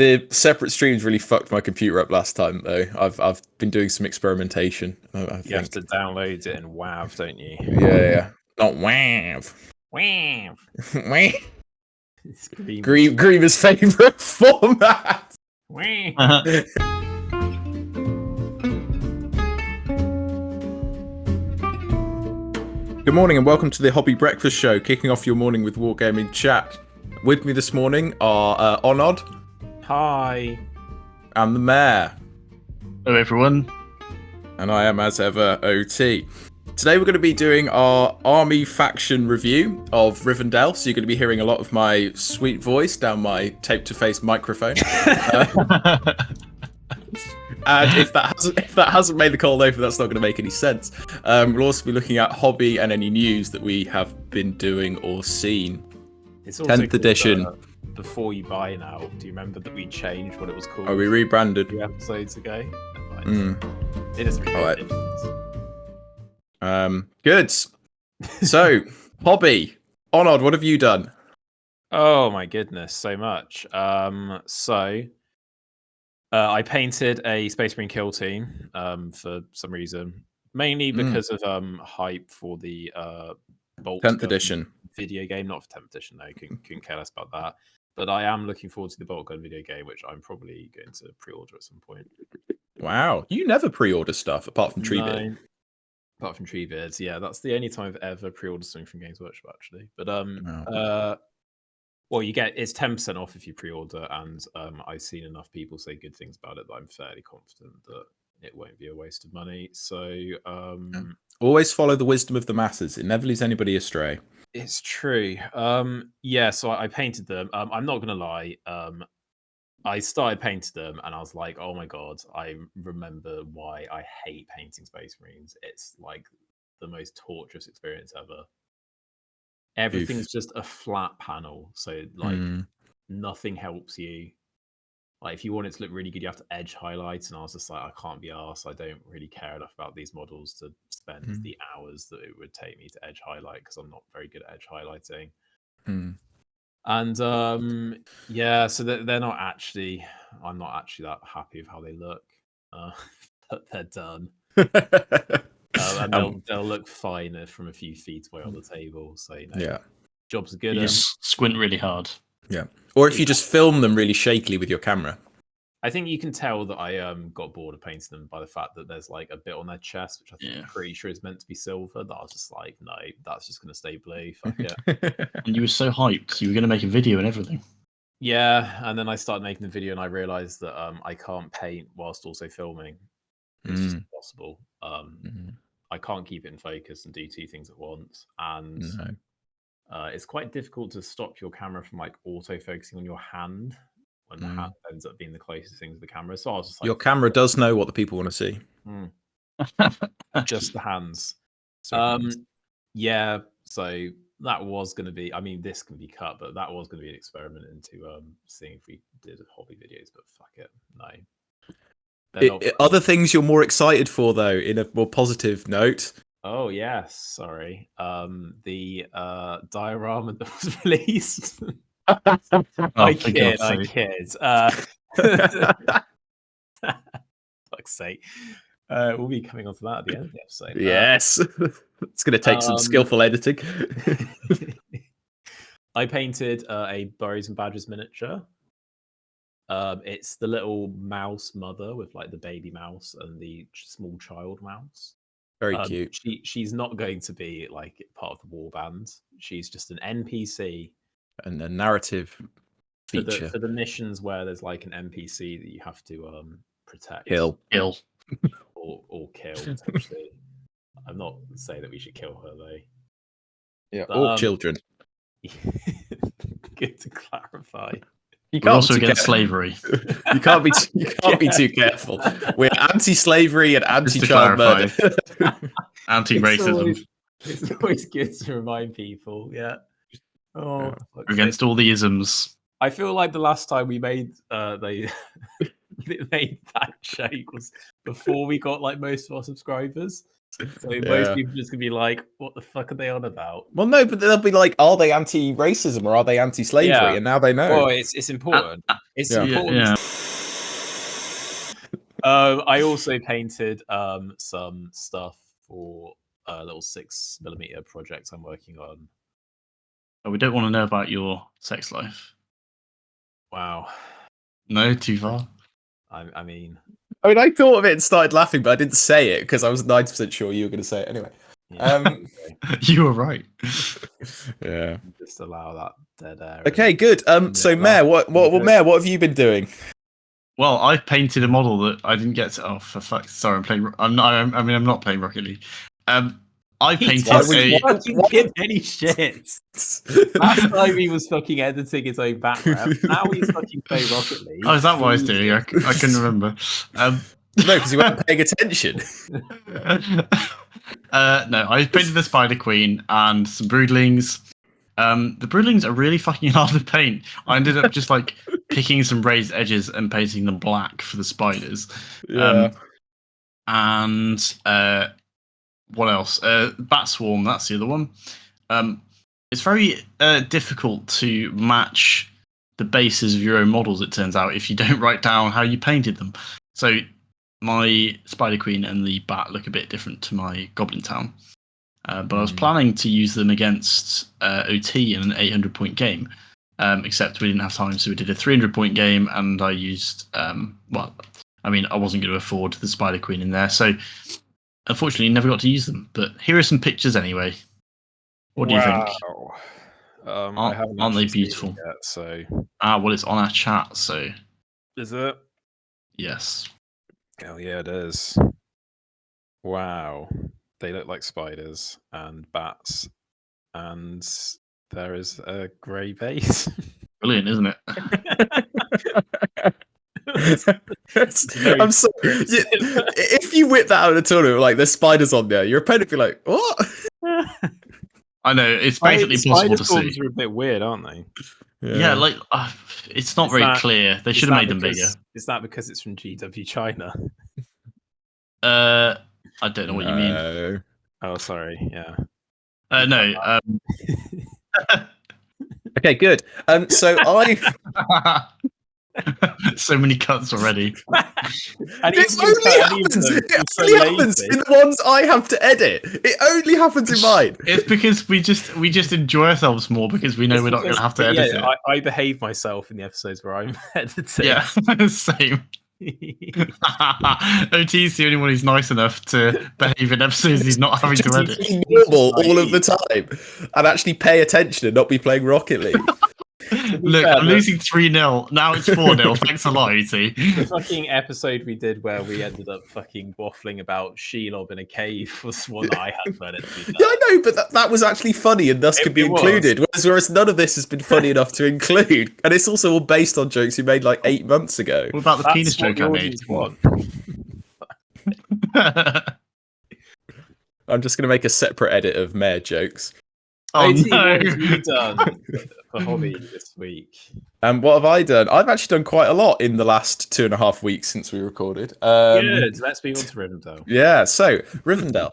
The separate streams really fucked my computer up last time, though. I've been doing some experimentation. I You think. have to download it in WAV, don't you? Yeah. Not WAV. WAV. WAV. It's Griever's favourite format. WAV. Good morning and welcome to the Hobby Breakfast Show, kicking off your morning with Wargaming Chat. With me this morning are Onod. Hi. And the Mayor. Hello everyone. And I am, as ever, OT. Today we're going to be doing our army faction review of Rivendell, so you're going to be hearing a lot of my sweet voice down my tape-to-face microphone. And if that hasn't made the cold open, that's not going to make any sense. We'll also be looking at hobby and any news that we have been doing or seen. It's also 10th edition. Before you buy now, do you remember that we changed what it was called? Oh, we rebranded. 2 episodes ago. It is good. So, hobby. Onod, what have you done? Oh my goodness, so much. I painted a Space Marine kill team for some reason, mainly because of hype for the Bolt 10th edition video game. Not for 10th edition, no, couldn't care less about that. But I am looking forward to the Bolt Gun video game, which I'm probably going to pre-order at some point. Wow, you never pre-order stuff apart from Treebeard. No, apart from Treebeard, yeah, that's the only time I've ever pre-ordered something from Games Workshop, actually. But well, it's 10% off if you pre-order, and I've seen enough people say good things about it that I'm fairly confident that it won't be a waste of money. So always follow the wisdom of the masses. It never leads anybody astray. It's true. Yeah, so I painted them. I'm not gonna lie. I started painting them, and I was like, "Oh my god!" I remember why I hate painting Space Marines. It's like the most torturous experience ever. Everything's just a flat panel, so like nothing helps you. Like if you want it to look really good, you have to edge highlight, and I was just like, I can't be arsed. I don't really care enough about these models to spend the hours that it would take me to edge highlight, because I'm not very good at edge highlighting. And yeah, so they're not actually. I'm not actually that happy with how they look, but they're done. And they'll look fine from a few feet away on the table. So yeah, jobs are good. You just squint really hard. Yeah, or if you just film them really shakily with your camera. I think you can tell that I got bored of painting them by the fact that there's like a bit on their chest, which I'm pretty sure is meant to be silver. That I was just like, no, that's just gonna stay blue. Fuck it. And you were so hyped. You were going to make a video and everything. Yeah, and then I started making the video, and I realized that I can't paint whilst also filming. It's just impossible. I can't keep it in focus and do two things at once, and it's quite difficult to stop your camera from like auto-focusing on your hand when the hand ends up being the closest thing to the camera. So I was just like, your camera does know what the people want to see. Just the hands. Yeah, so that was going to be, I mean, this can be cut, but that was going to be an experiment into seeing if we did hobby videos, but fuck it, no. Other things you're more excited for, though, in a more positive note. Oh yes, sorry. The diorama that was released. I kid. Fuck's sake. We'll be coming on to that at the end of the episode. Yes, it's going to take some skillful editing. I painted a Burrows and Badgers miniature. It's the little mouse mother with like the baby mouse and the small child mouse. Very cute. She's not going to be like part of the warband. She's just an NPC. And a narrative feature. For the missions where there's like an NPC that you have to protect. Kill. Or kill, potentially. I'm not saying that we should kill her though. Yeah, or children. Good to clarify. We're also against slavery. You can't be too careful. We're anti-slavery and anti-child murder. Anti-racism. It's always good to remind people, yeah. Oh, against all the isms. I feel like the last time we made they made that joke was before we got like most of our subscribers. So most people just gonna be like, "What the fuck are they on about?" Well, no, but they'll be like, "Are they anti-racism or are they anti-slavery?" Yeah. And now they know. Well, it's important. It's Yeah. important. Yeah. I also painted some stuff for a little 6mm project I'm working on. Oh, we don't want to know about your sex life. Wow. No, too far. I mean, I thought of it and started laughing, but I didn't say it because I was 90% sure you were going to say it anyway. yeah, You were right. Yeah. just allow that dead air. Okay, good. So Mayor, what have you been doing? Well, I painted a model that I didn't get to. Oh, for fuck! Sorry, I'm playing. I'm not playing Rocket League. I painted fucking give any shit. Last time he was fucking editing his own background. Now he's fucking playing Rocket League. Oh, is that what I was doing? I couldn't remember. No, because you weren't paying attention. No, I painted the Spider Queen and some broodlings. The broodlings are really fucking hard to paint. I ended up just like picking some raised edges and painting them black for the spiders. Yeah. And what else? Bat Swarm, that's the other one. It's very difficult to match the bases of your own models, it turns out, if you don't write down how you painted them. So my Spider Queen and the Bat look a bit different to my Goblin Town. But I was planning to use them against OT in an 800-point game, except we didn't have time, so we did a 300-point game, and I used, I wasn't going to afford the Spider Queen in there, so unfortunately never got to use them. But here are some pictures anyway. What do you think? Aren't they beautiful? Yet, so well, it's on our chat, so is it? Yes. Hell yeah, it is. Wow. They look like spiders and bats, and there is a grey base. Brilliant, isn't it? I'm sorry. If you whip that out of the tournament, like there's spiders on there, your opponent would be like, "What?" I know, it's basically impossible to see. Are a bit weird, aren't they? Yeah, like it's not very clear. They should have made them bigger. Is that because it's from GW China? I don't know what you mean. Oh, sorry. Yeah. No. Okay, good. So so many cuts already. It only happens in the ones I have to edit. It only happens in mine. It's because we just enjoy ourselves more because we know we're not going to have to edit it. I behave myself in the episodes where I'm editing. Yeah, same. OT's the only one who's nice enough to behave in episodes he's not having to edit. Normal all of the time and actually pay attention and not be playing Rocket League. Look, I'm losing 3-0. Now it's 4-0. Thanks a lot, OT. The fucking episode we did where we ended up fucking waffling about Shelob in a cave was one that I had read it. Yeah, I know, but that was actually funny and thus could be included. Whereas none of this has been funny enough to include. And it's also all based on jokes you made like 8 months ago. What about the penis joke I made? I'm just going to make a separate edit of Mayor jokes. Oh, no. What have you done for hobby this week? What have I done? I've actually done quite a lot in the last 2.5 weeks since we recorded. Good. Let's move on to Rivendell. Yeah, so Rivendell.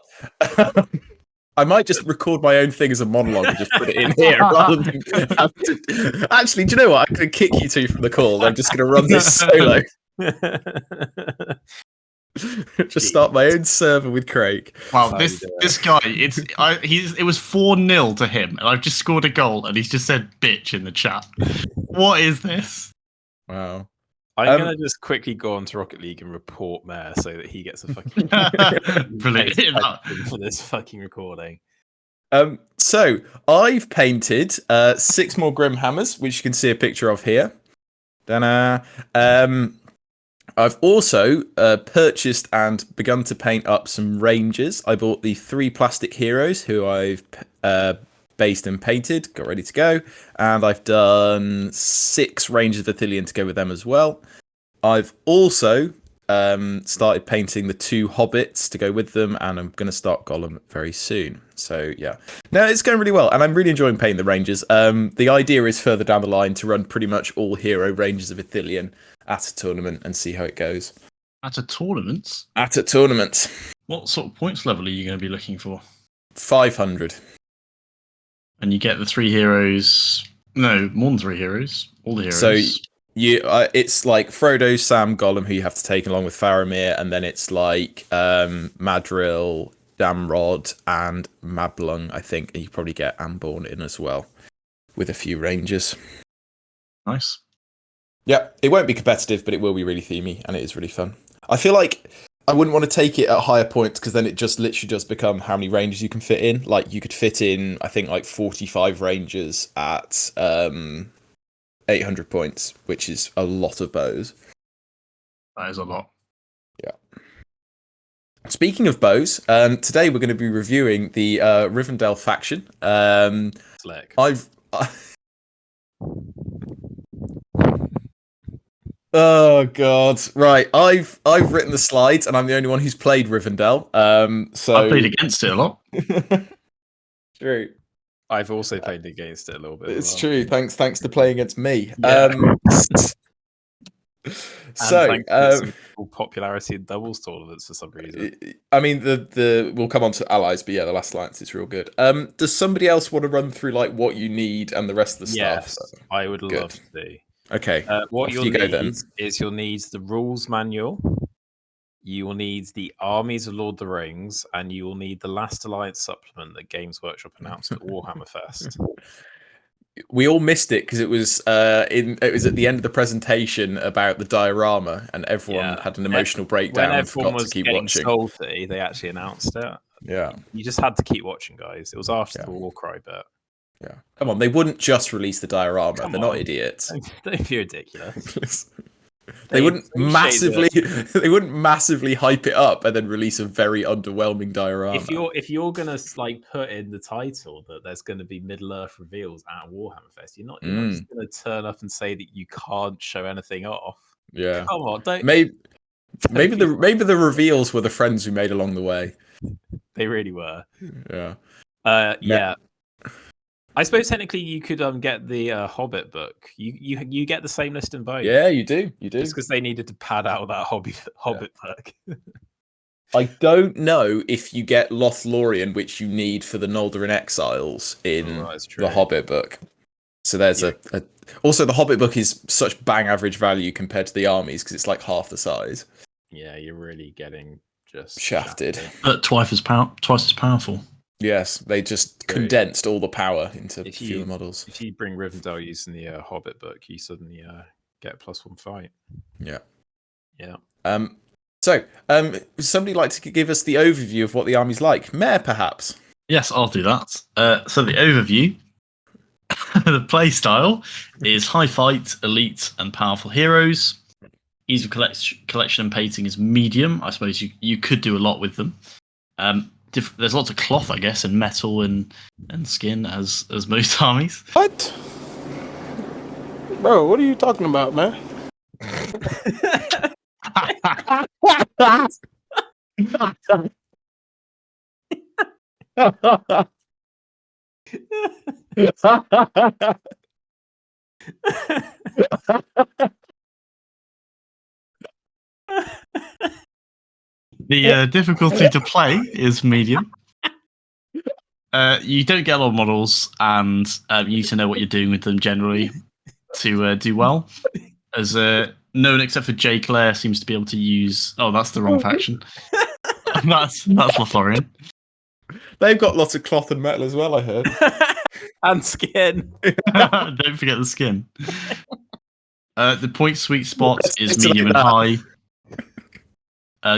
I might just record my own thing as a monologue and just put it in here rather than have to... Actually, do you know what? I'm going to kick you two from the call. I'm just going to run this solo. Just start my own server with Craig. Wow, this guy, it was 4-0 to him, and I've just scored a goal, and he's just said "bitch" in the chat. What is this? Wow. I'm gonna just quickly go on to Rocket League and report Mayor so that he gets a fucking brilliant for this fucking recording. So I've painted 6 more Grim Hammers, which you can see a picture of here. Then I've also purchased and begun to paint up some Rangers. I bought the 3 plastic heroes who I've based and painted, got ready to go. And I've done 6 Rangers of Athelion to go with them as well. I've also started painting the 2 Hobbits to go with them, and I'm going to start Gollum very soon. So, yeah. No, it's going really well, and I'm really enjoying painting the Rangers. The idea is further down the line to run pretty much all hero Rangers of Athelion at a tournament and see how it goes. At a tournament? At a tournament. What sort of points level are you going to be looking for? 500. And you get the 3 heroes. No, more than 3 heroes. All the So heroes. it's like Frodo, Sam, Gollum, who you have to take along with Faramir, and then it's like Madril, Damrod, and Mablung, I think, and you probably get Anborn in as well, with a few rangers. Nice. Yeah, it won't be competitive, but it will be really themey, and it is really fun. I feel like I wouldn't want to take it at higher points because then it just literally does become how many rangers you can fit in. Like you could fit in, I think, like 45 rangers at 800 points, which is a lot of bows. That is a lot. Yeah. Speaking of bows, today we're going to be reviewing the Rivendell faction. Slick. Oh god! Right, I've written the slides, and I'm the only one who's played Rivendell. So I played against it a lot. True. I've also played against it a little bit. It's true. Thanks to playing against me. Yeah. So, and some popularity in doubles tournaments for some reason. I mean, the we'll come on to allies, but yeah, the Last Alliance is real good. Does somebody else want to run through like what you need and the rest of the Yes, stuff? I would love to. Okay. What you'll go, need then. is you'll need the rules manual. You will need the Armies of Lord of the Rings, and you will need the Last Alliance supplement that Games Workshop announced at Warhammer Fest. We all missed it because it was at the end of the presentation about the diorama, and everyone had an emotional breakdown and forgot to keep watching. Salty, they actually announced it. Yeah, you just had to keep watching, guys. It was after the Warcry bit. Yeah, come on, they wouldn't just release the diorama. They're not idiots. Don't be ridiculous. They wouldn't massively hype it up and then release a very underwhelming diorama. If you're gonna like put in the title that there's gonna be Middle Earth reveals at Warhammer Fest, you're not just gonna turn up and say that you can't show anything off. Yeah, come on, don't. Maybe the reveals were the friends we made along the way. They really were. Yeah. Yeah. I suppose technically you could get the Hobbit book. You get the same list in both. Yeah, you do. Just because they needed to pad out that Hobbit book. I don't know if you get Lothlorien, which you need for the Noldorin Exiles in the Hobbit book. So there's also the Hobbit book is such bang average value compared to the armies because it's like half the size. Yeah, you're really getting just shafted. But twice as powerful. Yes, they just condensed all the power into fewer models. If you bring Rivendell using the Hobbit book, you suddenly get +1 fight. Yeah. Yeah. So, would somebody like to give us the overview of what the army's like? Mayor, perhaps? Yes, I'll do that. So the overview, the play style is high fight, elite, and powerful heroes. Ease of collection and painting is medium. I suppose you could do a lot with them. There's lots of cloth, I guess, and metal and skin as most armies. What? Bro, what are you talking about, man? The difficulty to play is medium. You don't get a lot of models, and you need to know what you're doing with them generally to do well. As no one except for J. Claire seems to be able to use. Oh, that's the wrong faction. that's Lothlorien. They've got lots of cloth and metal as well, I heard. And skin. Don't forget the skin. The point sweet spot is medium and high.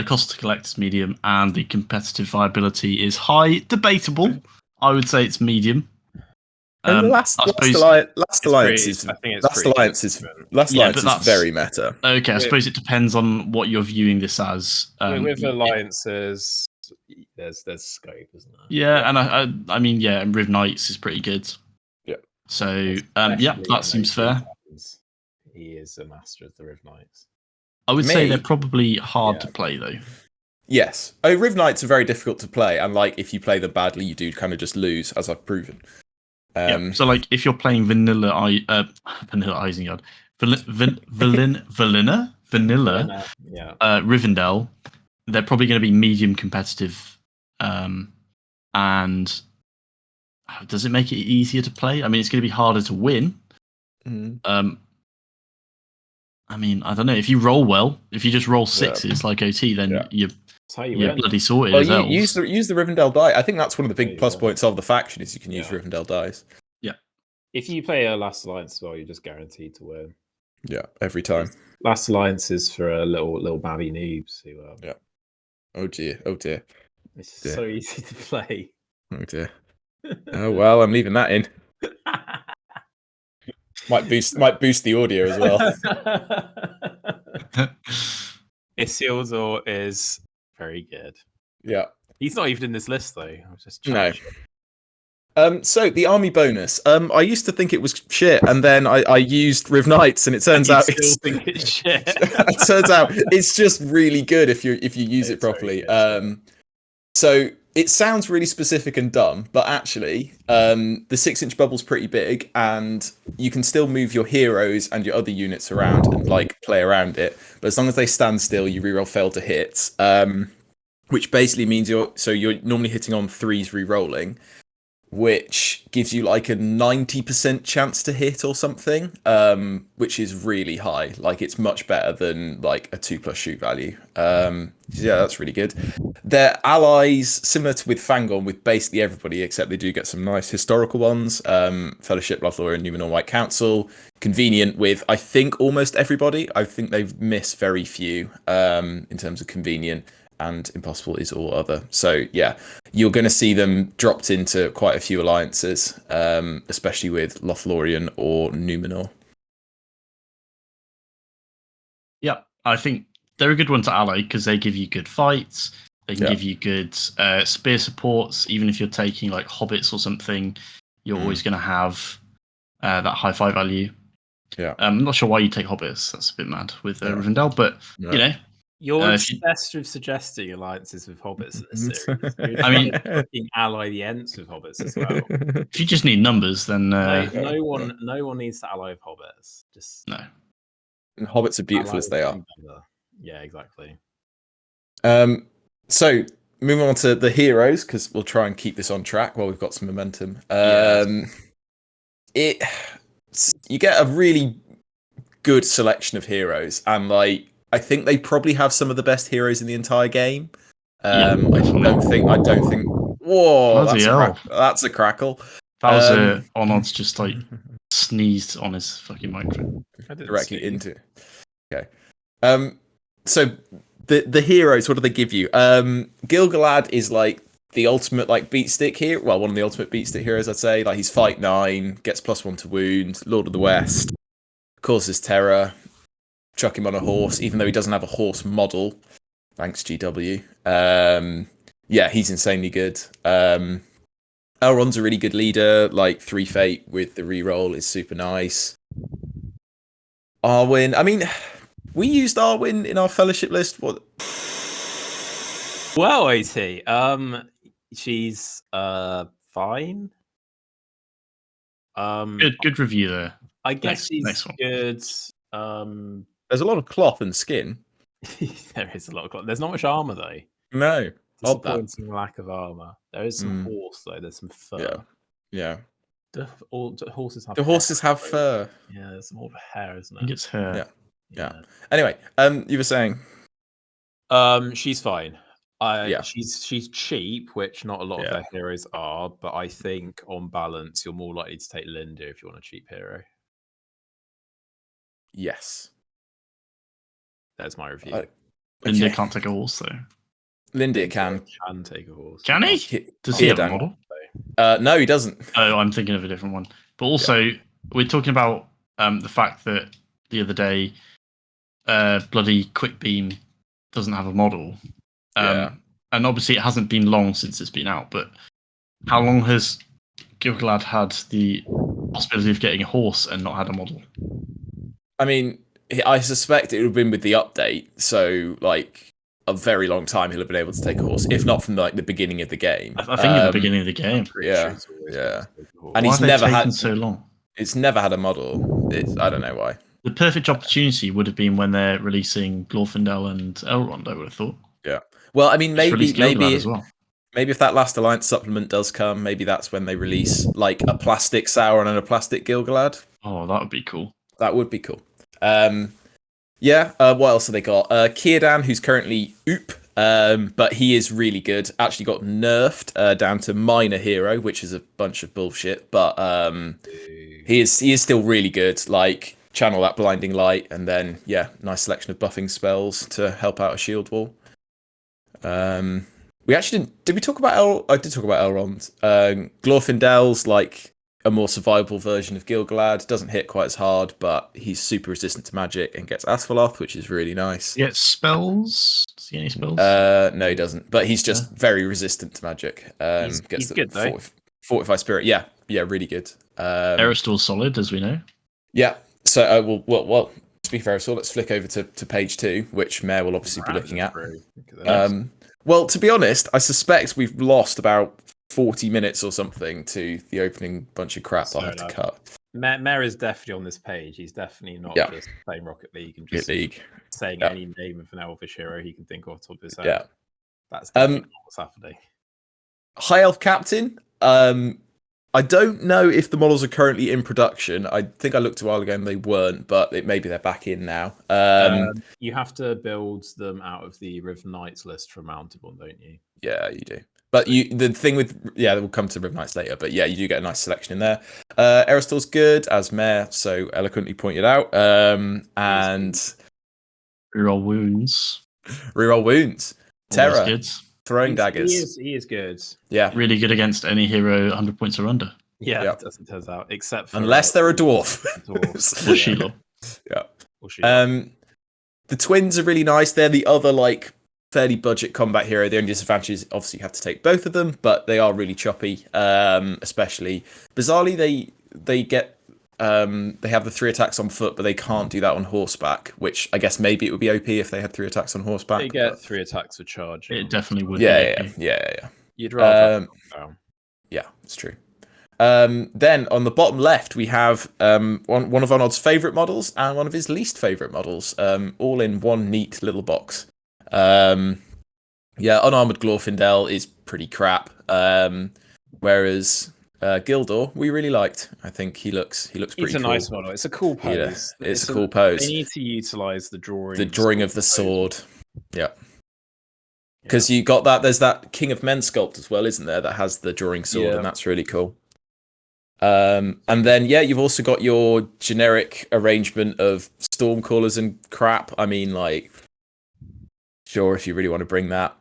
Cost to collect is medium, and the competitive viability is high. Debatable. I would say it's medium. And Last Alliance is very meta. Okay, I suppose it depends on what you're viewing this as. With alliances, there's scope, isn't there? Yeah, and I mean, yeah, and Riv Knights is pretty good. Yeah. So, that seems fair. He is a master of the Riv Knights. I would say they're probably hard to play, though. Yes. Riv Knights are very difficult to play, and like if you play them badly, you do kind of just lose, as I've proven. So, like, if you're playing Vanilla Isengard, Vanilla Rivendell, they're probably going to be medium competitive. And does it make it easier to play? I mean, it's going to be harder to win. I mean, I don't know. If you roll well, if you just roll sixes like OT, then you're bloody sorted. Well, use the Rivendell die. I think that's one of the big plus points of the faction is you can use Rivendell dice. Yeah. If you play a Last Alliance as well, you're just guaranteed to win. Yeah, every time. Last Alliance is for a little babby noobs who. Yeah. Oh dear. Oh dear. It's so easy to play. Oh dear. Oh well, I'm leaving that in. Might boost the audio as well. Isildur is very good. Yeah. He's not even in this list though. I was just So the army bonus. I used to think it was shit, and then I used Riv Knights, and it turns out it's shit. It turns out it's just really good if you use it properly. So it sounds really specific and dumb, but actually, the 6-inch bubble's pretty big, and you can still move your heroes and your other units around and like play around it. But as long as they stand still, you reroll fail to hit, which basically means you're normally hitting on 3s rerolling, which gives you like a 90% chance to hit or something, which is really high. Like it's much better than like a 2+ shoot value. Yeah, that's really good. They're allies similar to with Fangorn with basically everybody, except they do get some nice historical ones. Fellowship, Lothlorien, and Numenor White Council. Convenient with, I think, almost everybody. I think they've missed very few in terms of convenient. And impossible is all other. So yeah, you're going to see them dropped into quite a few alliances, especially with Lothlorien or Numenor. Yeah, I think they're a good one to ally because they give you good fights. They can give you good spear supports. Even if you're taking like hobbits or something, you're always going to have that high fight value. Yeah, I'm not sure why you take hobbits. That's a bit mad with Rivendell, but you know. You're obsessed with suggesting alliances with hobbits in this series. I mean, fucking ally the Ents with hobbits as well. If you just need numbers, then no one needs to ally with hobbits. Just no. And hobbits are beautiful as they are. Yeah, exactly. So moving on to the heroes, because we'll try and keep this on track while we've got some momentum. You get a really good selection of heroes, and like. I think they probably have some of the best heroes in the entire game. I don't think. Whoa, that's a crackle. That was Arnold's just like sneezed on his fucking microphone directly into. Okay. So the heroes, what do they give you? Gil-galad is like the ultimate like beat stick hero. Well, one of the ultimate beat stick heroes, I'd say. Like he's fight 9, gets +1 to wound, Lord of the West, causes terror. Chuck him on a horse, even though he doesn't have a horse model. Thanks, GW. Yeah, he's insanely good. Elrond's a really good leader. Like 3 fate with the reroll is super nice. Arwen. I mean, we used Arwen in our fellowship list. What? Well, AT. She's fine. Good review there. I guess she's good. There's a lot of cloth and skin. There is a lot of cloth. There's not much armor though. No. Disappointing lack of armor. There is some horse though. There's some fur. Yeah. Do horses have? The horses have fur. Yeah, there's more of a hair, isn't it? I think it's hair. Yeah. Anyway, you were saying. She's fine. She's cheap, which not a lot of their heroes are. But I think on balance, you're more likely to take Linda if you want a cheap hero. Yes. That's my review. Linda can't take a horse, though. Linda can take a horse. Can he? Does he have a model? No, he doesn't. Oh, I'm thinking of a different one. But also, we're talking about the fact that the other day, bloody Quick Beam doesn't have a model. And obviously, it hasn't been long since it's been out. But how long has Gil-galad had the possibility of getting a horse and not had a model? I mean, I suspect it would have been with the update, so like a very long time he'll have been able to take a horse, if not from like the beginning of the game. I think at the beginning of the game. Yeah. And he's never had so long. It's never had a model. I don't know why. The perfect opportunity would have been when they're releasing Glorfindel and Elrond, I would have thought. Yeah. Well, I mean, Just release Gilgalad as well. maybe if that last Alliance supplement does come, maybe that's when they release like a plastic Sauron and a plastic Gilgalad. Oh, that would be cool. That would be cool. Yeah. What else have they got? Círdan, who's currently Oop, but he is really good. Actually got nerfed down to minor hero, which is a bunch of bullshit. But he is still really good. Like channel that blinding light, and then nice selection of buffing spells to help out a shield wall. We actually did we talk about I did talk about Elrond. Glorfindel's like a more survivable version of Gilgalad. Doesn't hit quite as hard, but he's super resistant to magic and gets Asphalloth, which is really nice. He gets spells? Does he get any spells? No, he doesn't. But he's just very resistant to magic. He's good though. Fortify Spirit. Yeah, really good. Aristal's solid, as we know. Yeah. So, well. Speaking of Aristal, let's flick over to page 2, which Mare will obviously be looking at. Well, to be honest, I suspect we've lost about 40 minutes or something to the opening bunch of crap I had to cut. Mare is definitely on this page. He's definitely not just playing Rocket League and just saying any name of an Elvish hero he can think of top of his head. Yeah. That's definitely not what's happening. High Elf Captain. I don't know if the models are currently in production. I think I looked a while ago and they weren't, but maybe they're back in now. You have to build them out of the Riv Knights list for Mountable, don't you? Yeah, you do. But the thing with we'll come to Riv Knights later. But yeah, you do get a nice selection in there. Aristal's good, as Mare so eloquently pointed out. And reroll wounds. Reroll wounds. Terror. Throwing daggers. He is good. Yeah. Really good against any hero 100 points or under. Yeah, it turns out. Except for unless they're a dwarf. Dwarves. Or Shelob. Yeah. Or Shelob. The twins are really nice. They're the other like fairly budget combat hero. The only disadvantage is obviously you have to take both of them, but they are really choppy. Especially bizarrely they get they have the 3 attacks on foot, but they can't do that on horseback, which I guess maybe it would be OP if they had 3 attacks on horseback. They get 3 attacks for charge. It definitely would. Yeah. You'd rather down. Yeah, it's true. Then on the bottom left, we have one of Arnold's favourite models and one of his least favourite models, all in one neat little box. Unarmoured Glorfindel is pretty crap, whereas Gildor we really liked. I think he looks pretty cool. It's a nice model. It's a cool pose. It's a cool pose. They need to utilise the drawing. The drawing of the sword. Yeah. Because you got that. There's that King of Men sculpt as well, isn't there? That has the drawing sword, and that's really cool. And then you've also got your generic arrangement of Stormcallers and crap. I mean, like, sure, if you really want to bring that,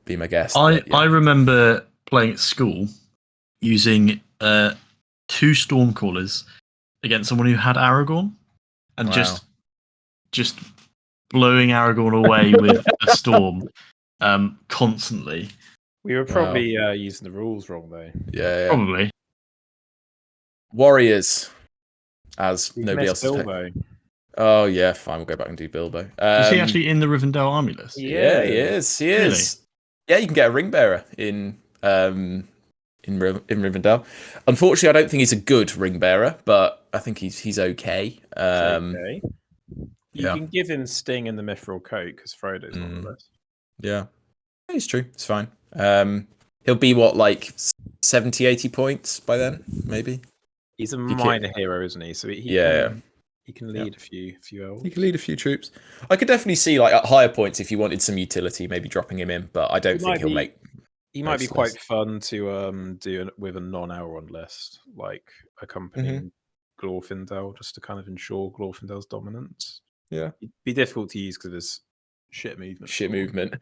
be my guest. I remember playing at school using 2 Stormcallers against someone who had Aragorn, and just blowing Aragorn away with a storm constantly. We were probably using the rules wrong though. Yeah. Probably. Warriors, as nobody else Bilbo. Oh yeah, fine. We'll go back and do Bilbo. Is he actually in the Rivendell army list? Yeah, he is. He is. Yeah, you can get a ring bearer in Rivendell. Unfortunately, I don't think he's a good ring bearer, but I think he's okay. Okay. You can give him Sting and the Mithril Coat because Frodo's on the list. Yeah, it's true. It's fine. He'll be like 70, 80 points by then, maybe. He's a minor hero, isn't he? So he can lead a few elves. He can lead a few troops. I could definitely see like at higher points if you wanted some utility, maybe dropping him in, but I don't think he'll make. He might be quite fun to do with a non-Elrond list, like accompanying Glorfindel, just to kind of ensure Glorfindel's dominance. Yeah, it'd be difficult to use because of his shit movement.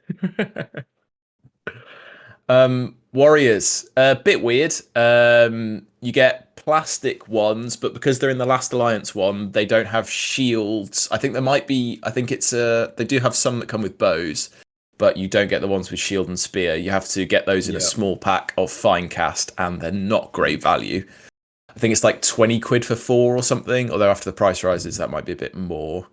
Warriors, a bit weird. You get plastic ones, but because they're in the Last Alliance one, they don't have shields. I think there might be. I think it's they do have some that come with bows, but you don't get the ones with shield and spear. You have to get those in a small pack of fine cast, and they're not great value. I think it's like 20 quid for 4 or something. Although after the price rises, that might be a bit more.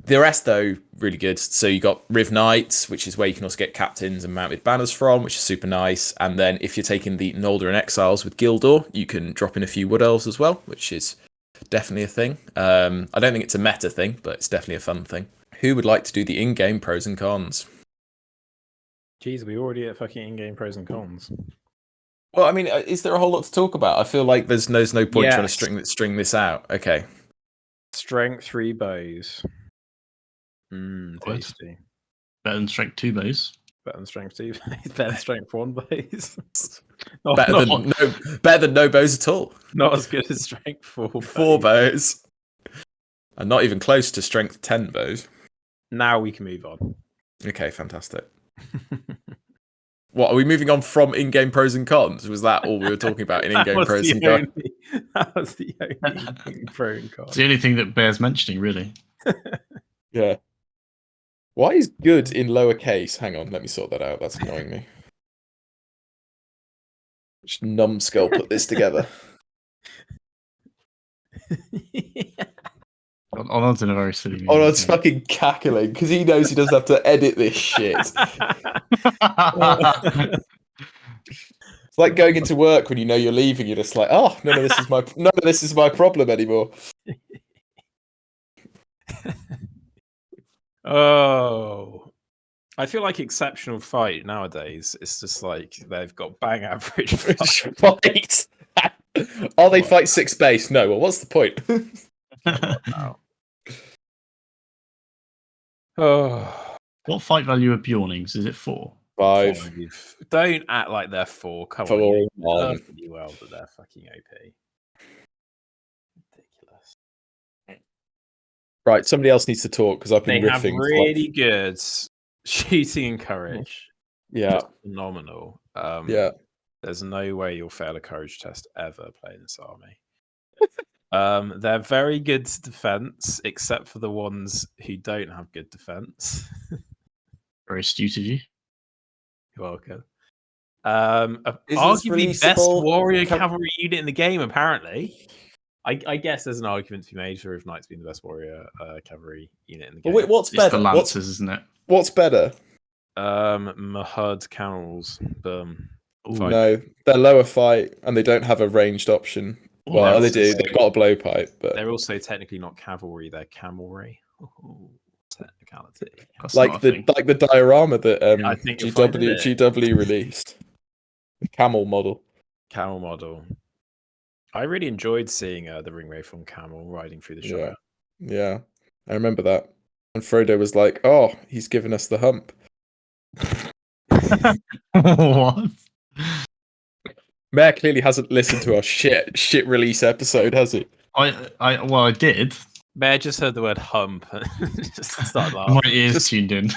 The rest, though, really good. So you got Riv Knights, which is where you can also get captains and mounted banners from, which is super nice. And then if you're taking the Noldor and Exiles with Gildor, you can drop in a few Wood Elves as well, which is definitely a thing. I don't think it's a meta thing, but it's definitely a fun thing. Who would like to do the in-game pros and cons? Jeez, we already at fucking in-game pros and cons. Well, I mean, is there a whole lot to talk about? I feel like there's no point trying Yes. to string this out. Okay. Strength 3 bows. What? Tasty. Better than strength 2 bows. Better than strength 2 bows. Better than strength 1 bows. Better than no bows at all. Not as good as strength 4 bows. 4 bows. And not even close to strength 10 bows. Now we can move on. Okay, fantastic. What, are we moving on from in-game pros and cons? Was that all we were talking about in in-game pros and cons? That was the only pro and con. It's the only thing that bears mentioning, really. Yeah. Why is good in lowercase? Hang on, let me sort that out. That's annoying me. Which numbskull put this together? Onod's in a very silly mood. Onod's fucking cackling because he knows he doesn't have to edit this shit. It's like going into work when you know you're leaving. You're just like, oh, none of this is my problem anymore. Oh, I feel like exceptional fight nowadays. It's just like they've got bang average fight. Oh, they fight 6 base. No, well, what's the point? Oh, What fight value are Bjornings? Is it 4? 5. Don't act like they're 4. Come 4, on, 1. you well, but they're fucking OP. Ridiculous. Right, somebody else needs to talk because I've been They have riffing. really good shooting and courage. Yeah, Just phenomenal. yeah. There's no way you'll fail a courage test ever playing this army. They're very good defense, except for the ones who don't have good defense. Very astute of you. You're welcome. Is Arguably this best releasable? warrior cavalry unit in the game, apparently. I guess there's an argument to be made for if Knights being the best warrior cavalry unit in the game. Wait, what's It's better? the Lancers, isn't it? What's better? Mahud camels. No, they're lower fight and they don't have a ranged option. Well, they do. They've got a blowpipe, but they're also technically not cavalry; they're camelry. Oh, technicality. That's like not a thing. the diorama that I think you'll find it. GW released, the camel model. Camel model. I really enjoyed seeing the ring wraith on camel riding through the Shire. Yeah, I remember that. And Frodo was like, "Oh, he's given us the hump." What? Mayor clearly hasn't listened to our shit release episode, has he? I did. Mayor just heard the word hump and just started laughing. My ears tuned in.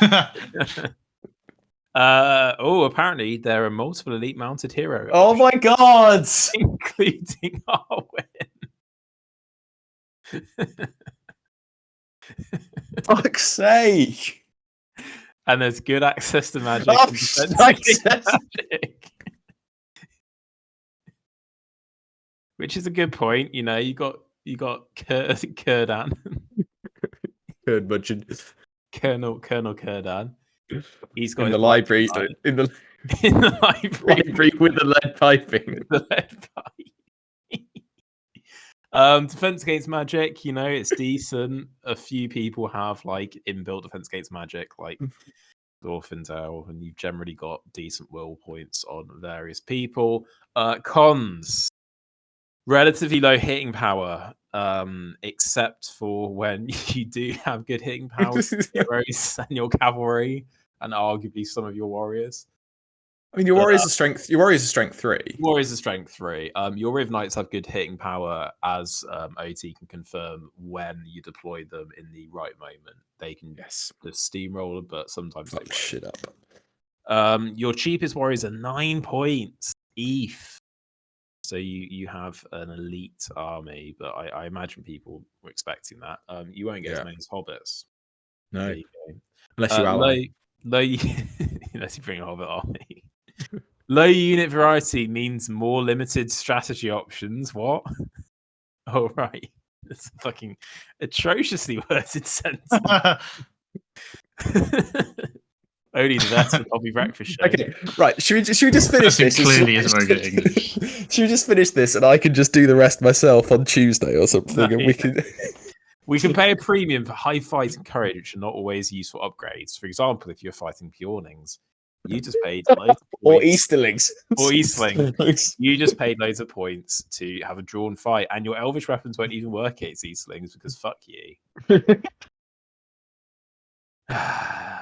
Apparently there are multiple elite mounted heroes. Oh my god! Including Arwen. Fuck's sake! And there's good access to magic. Oh, and defense access. against magic. Which is a good point. You know, you got Kurdan. Good budget. Colonel Kurdan. He's got In his the library. In the library with the lead piping. The lead pipe. Defense against magic, you know, it's decent. A few people have like inbuilt defense against magic, like Rivendell, and you've generally got decent will points on various people. Cons. Relatively low hitting power, except for when you do have good hitting power with heroes and your cavalry, and arguably some of your warriors. I mean, your warriors are strength 3. Warriors are strength 3. Your Riv Knights have good hitting power, as OT can confirm when you deploy them in the right moment. They can just steamroller, but sometimes they won't. Shit up. Your cheapest warriors are 9 points. ETH. So you have an elite army, but I imagine people were expecting that. You won't get as many as hobbits. No, there you go. Unless you ally. Unless you bring a hobbit army. Low unit variety means more limited strategy options. What? Oh right, it's a fucking atrociously worded sentence. Only the best would be breakfast show. Okay, right. Should we just finish this? Clearly isn't very good English. Should we just finish this and I can just do the rest myself on Tuesday or something, and we can. We can pay a premium for high fight and courage, which are not always useful upgrades. For example, if you're fighting Bjornings, you just paid loads of Or points. Easterlings. Or Eastling. You just paid loads of points to have a drawn fight, and your Elvish weapons won't even work against Eastlings because fuck you. There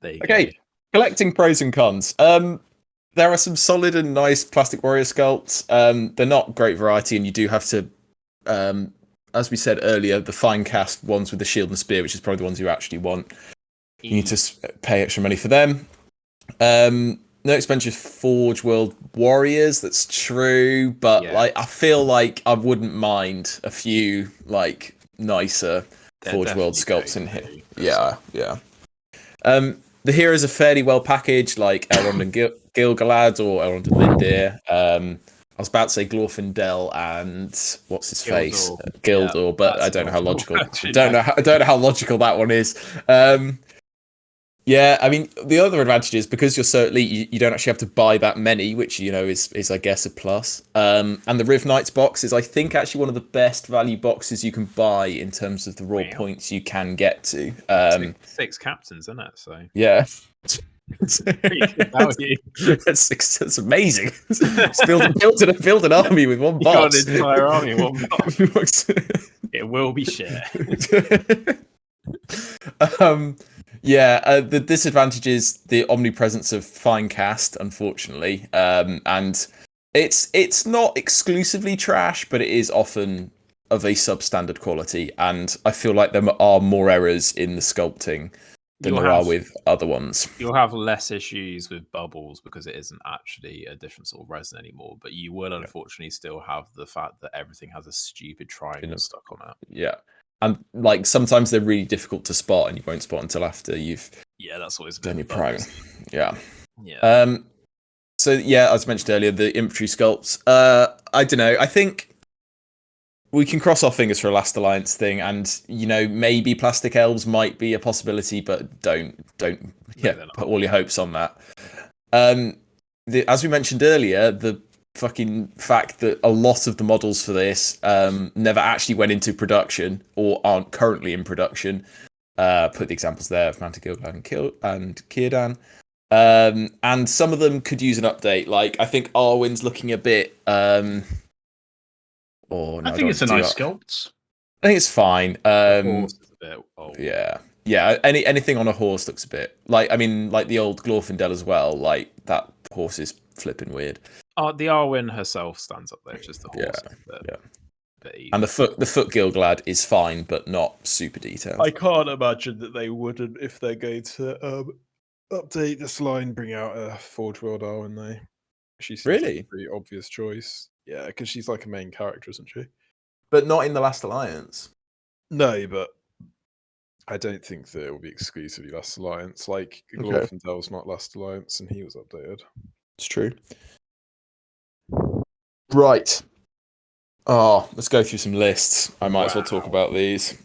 you go. Collecting pros and cons. There are some solid and nice plastic warrior sculpts. They're not great variety, and you do have to, as we said earlier, the fine cast ones with the shield and spear, which is probably the ones you actually want. You need to pay extra money for them. No expensive Forge World Warriors. That's true, but like I feel like I wouldn't mind a few like nicer Forge World sculpts in here. Yeah. The heroes are fairly well packaged, like Elrond and Gil-galad or Elrond and Lindir. I was about to say Glorfindel and what's his face, Gildor, but I don't know how logical. I don't know how logical that one is. Yeah, I mean the other advantage is because you're so elite, you don't actually have to buy that many, which is I guess a plus. And the Riv Knights box is I think actually one of the best value boxes you can buy in terms of the raw points you can get to. 6 captains, isn't it? So yeah. It's pretty good value. That's amazing. build an army with one box. You got an entire army in one box. It will be shit. The disadvantage is the omnipresence of fine cast, unfortunately, and it's not exclusively trash, but it is often of a substandard quality, and I feel like there are more errors in the sculpting than there are with other ones. You'll have less issues with bubbles because it isn't actually a different sort of resin anymore, but you will unfortunately still have the fact that everything has a stupid triangle stuck on it. Yeah. And like sometimes they're really difficult to spot, and you won't spot until after you've that's always done your prime. Yeah. So as mentioned earlier, the infantry sculpts. I don't know. I think we can cross our fingers for a Last Alliance thing, and maybe plastic elves might be a possibility, but don't put all your hopes on that. As we mentioned earlier, the fucking fact that a lot of the models for this never actually went into production or aren't currently in production. Put the examples there of Manta Gil-galad and Círdan. And some of them could use an update. Like I think Arwen's looking a bit I think it's a nice sculpt. I think it's fine. Horse is a bit old. Yeah. Anything on a horse looks a bit like the old Glorfindel as well. Like that horse is flipping weird. The Arwen herself stands up there, just the horse. And the foot Gil-galad is fine, but not super detailed. I can't imagine that they wouldn't if they're going to update this line, bring out a Forge World Arwen. Though she seems like a pretty obvious choice. Yeah, because she's like a main character, isn't she? But not in the Last Alliance. No, but I don't think that it will be exclusively Last Alliance. Like Glorfindel's not Last Alliance, and he was updated. It's true. Right. Let's go through some lists. I might as well talk about these.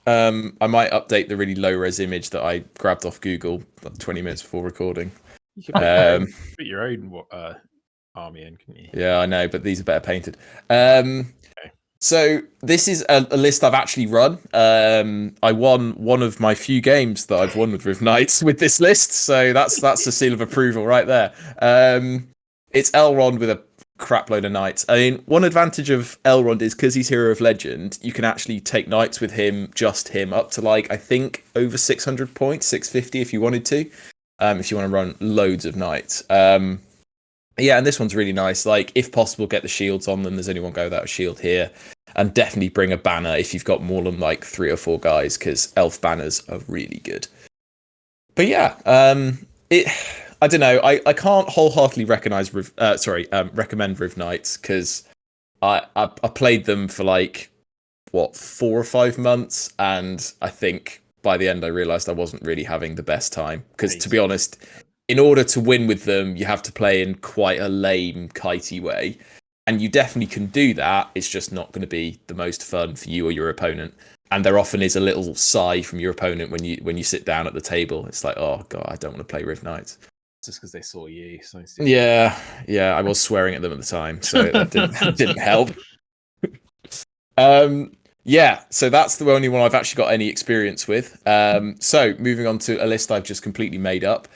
I might update the really low-res image that I grabbed off Google 20 minutes before recording. You can put your own army in, couldn't you? Yeah, I know, but these are better painted. So this is a list I've actually run. I won one of my few games that I've won with Riv Knights with this list, so that's a seal of approval right there. It's Elrond with a crap load of knights. I mean, one advantage of Elrond is because he's Hero of Legend, you can actually take knights with him, just him, up to I think over 600 points, 650 if you wanted to, if you want to run loads of knights. And this one's really nice. Like, if possible, get the shields on them. There's only one guy without a shield here. And definitely bring a banner if you've got more than 3 or 4 guys, because elf banners are really good. But I don't know. I can't wholeheartedly recommend Riv Knights, because I played them for 4 or 5 months, and I think by the end I realised I wasn't really having the best time. Because to be honest, in order to win with them, you have to play in quite a lame, kitey way. And you definitely can do that. It's just not going to be the most fun for you or your opponent. And there often is a little sigh from your opponent when you sit down at the table. It's like, oh god, I don't want to play Riv Knights. Just because they saw you. So yeah, I was swearing at them at the time, so that didn't help. Yeah, so that's the only one I've actually got any experience with. So moving on to a list I've just completely made up.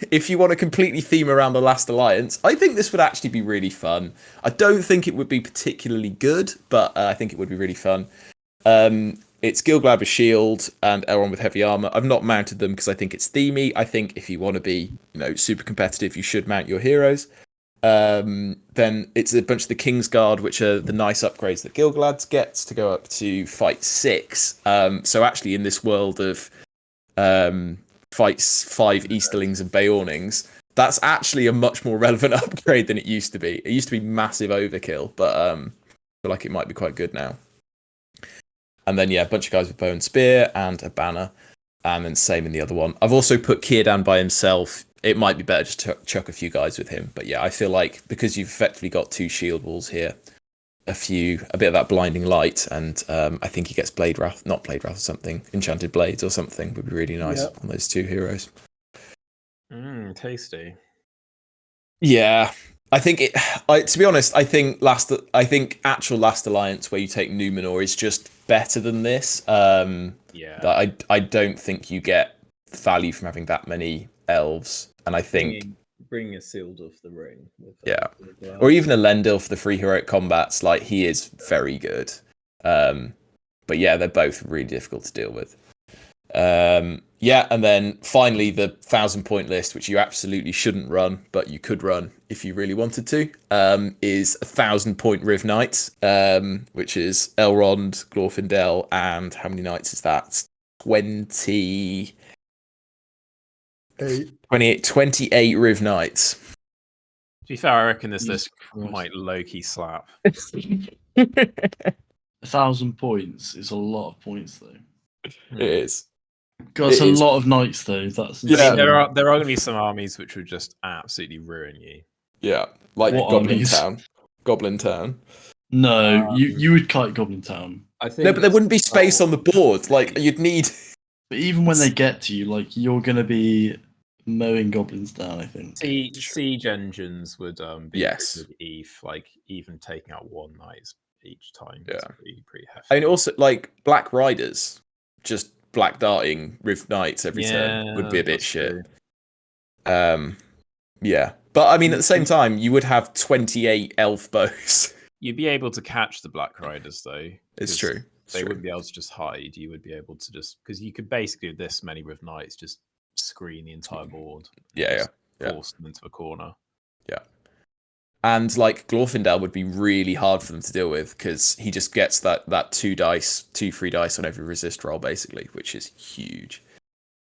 If you want to completely theme around the Last Alliance, I think this would actually be really fun. I don't think it would be particularly good, but I think it would be really fun. It's Gilgalad with shield and Elrond with heavy armor. I've not mounted them because I think it's themey. I think if you want to be, super competitive, you should mount your heroes. Then it's a bunch of the Kingsguard, which are the nice upgrades that Gilgalad gets to go up to fight 6. So actually, in this world of fights 5 Easterlings and Beornings, that's actually a much more relevant upgrade than it used to be. It used to be massive overkill, but I feel like it might be quite good now. And then a bunch of guys with bow and spear and a banner, and then same in the other one. I've also put Círdan by himself. It might be better just to chuck a few guys with him, but I feel like because you've effectively got 2 shield walls here, a bit of that blinding light, and I think he gets not Blade Wrath or something, Enchanted Blades or something would be really nice on those 2 heroes. Tasty. Yeah, I think to be honest, I think actual Last Alliance, where you take Numenor, is just better than this. I don't think you get value from having that many elves, and I think bring a Sealed of the Ring. Or even a Elendil for the free heroic combats. Like, he is very good. But they're both really difficult to deal with. And then finally the 1,000-point list, which you absolutely shouldn't run, but you could run if you really wanted to, is 1,000-point Riv Knights, which is Elrond, Glorfindel, and how many knights is that? 28 Riv Knights. To be fair, I reckon this list might low-key slap. 1,000 points is a lot of points, though. It is. God, it's a lot of knights, though. That's there are going to be some armies which would just absolutely ruin you. Yeah, like What Goblin Town. No, you would kite Goblin Town. I think no, but there wouldn't be space on the board. Like, you'd need. But even when they get to you, like, you're going to be mowing goblins down, I think. Siege engines would be Yes. like even taking out 1 knight each time. Yeah. Pretty hefty. I mean, also, like, Black Riders, just black darting Riv Knights every turn would be a bit shit. True. But I mean, at the same time, you would have 28 elf bows. You'd be able to catch the Black Riders, though. It's true. They wouldn't be able to just hide. You would be able to because you could basically, with this many Riv Knights, just screen the entire board. Force them into a corner. Yeah. And like Glorfindel would be really hard for them to deal with because he just gets that 2 free dice on every resist roll, basically, which is huge.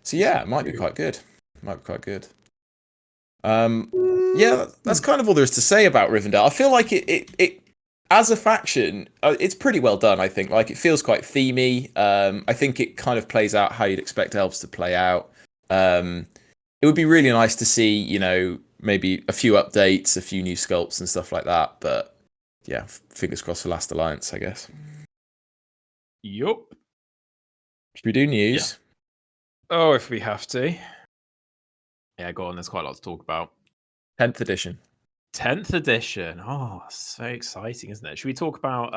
So it might be quite good. That's kind of all there is to say about Rivendell. I feel like it as a faction, it's pretty well done. I think it feels quite themey. I think it kind of plays out how you'd expect elves to play out. It would be really nice to see, maybe a few updates, a few new sculpts and stuff like that. But fingers crossed for Last Alliance, I guess. Yup. Should we do news? Yeah. Oh, if we have to. Yeah, go on. There's quite a lot to talk about. 10th edition. 10th edition. Oh, so exciting, isn't it? Should we talk about